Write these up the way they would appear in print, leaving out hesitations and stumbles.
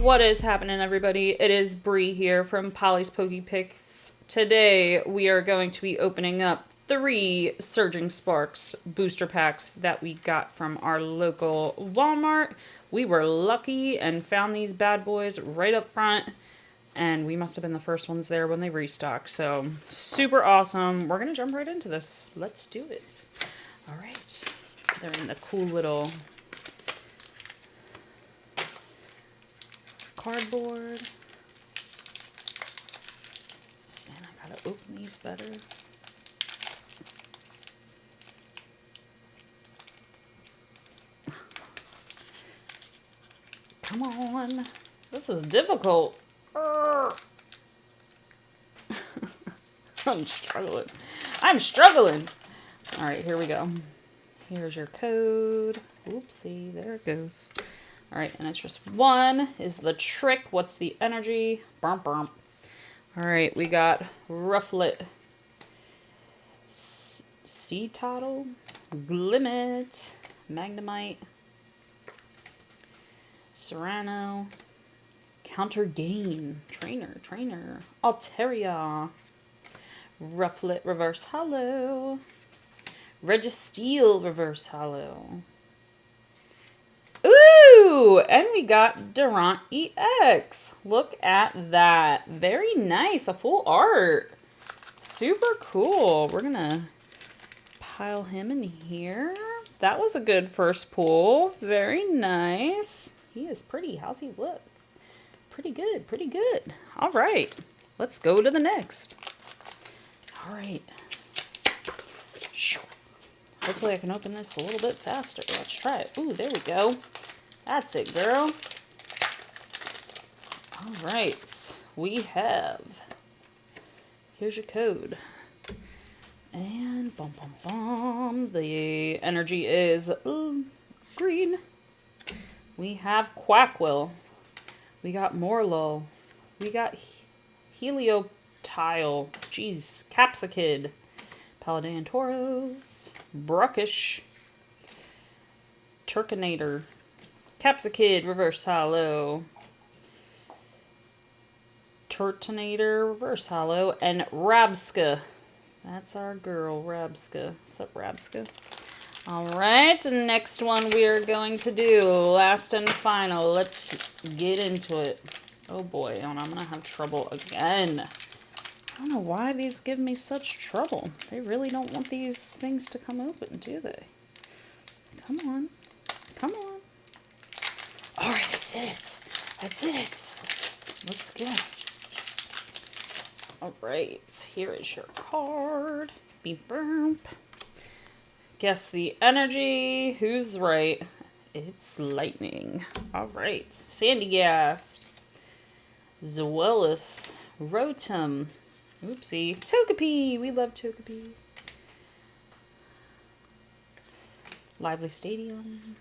What is happening, everybody? It is Bree here from Polly's Pokey Picks. Today, we are going to be opening up 3 Surging Sparks booster packs that we got from our local Walmart. We were lucky and found these bad boys right up front, and we must have been the first ones there when they restocked. So, super awesome. We're going to jump right into this. Let's do it. All right. They're in the cool little cardboard. And I gotta open these better. Come on. This is difficult. I'm struggling. All right, here we go. Here's your code. Oopsie, there it goes. All right, and it's just 1 is the trick. What's the energy? Bump, bump. All right, we got Rufflet, Sea Toddle, Glimmet, Magnemite, Serrano, Counter Gain, Trainer, Altaria, Rufflet Reverse Hollow, Registeel Reverse Hollow. Ooh, and we got Durant EX. Look at that. Very nice. A full art. Super cool. We're going to pile him in here. That was a good first pull. Very nice. He is pretty. How's he look? Pretty good. Pretty good. All right. Let's go to the next. All right. Hopefully I can open this a little bit faster. Let's try it. Ooh, there we go. That's it, girl. All right. We have... Here's your code. And bum, bum, bum. The energy is green. We have Quackwill. We got Morlo. We got Heliotile. Jeez. Capsicid. Paladin Tauros, Brookish, Turkinator, Capsicid, Reverse Hollow, Turtonator, Reverse Hollow, and Rabska. That's our girl, Rabska. What's up, Rabska? Alright, next one we are going to do, last and final. Let's get into it. Oh boy, and I'm going to have trouble again. I don't know why these give me such trouble. They really don't want these things to come open, do they? Come on. Come on. Alright, I did it. I did it. Let's go. Alright, here is your card. Beep burp. Guess the energy. Who's right? It's lightning. Alright. Sandygast. Zoelis. Rotom. Oopsie. Togepi! We love Togepi. Lively Stadium.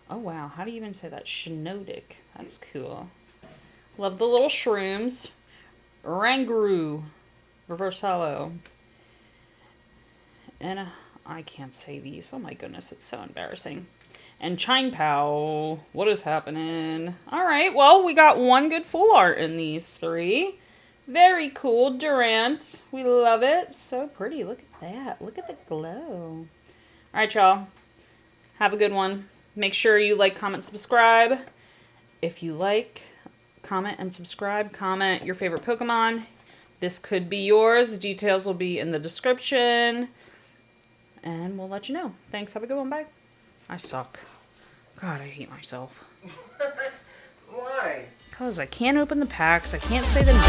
Oh, wow. How do you even say that? Shinodic. That's cool. Love the little shrooms. Ranguru. Reverse Hollow. And I can't say these. Oh, my goodness. It's so embarrassing. And Chinepow. What is happening? Alright. Well, we got 1 good full art in these 3. Very cool. Durant. We love it. So pretty. Look at that. Look at the glow. Alright, y'all. Have a good one. Make sure you like, comment, subscribe. If you like, comment and subscribe. Comment your favorite Pokemon. This could be yours. Details will be in the description. And we'll let you know. Thanks. Have a good one. Bye. I suck. God, I hate myself. Why? Because I can't open the packs. I can't say the name.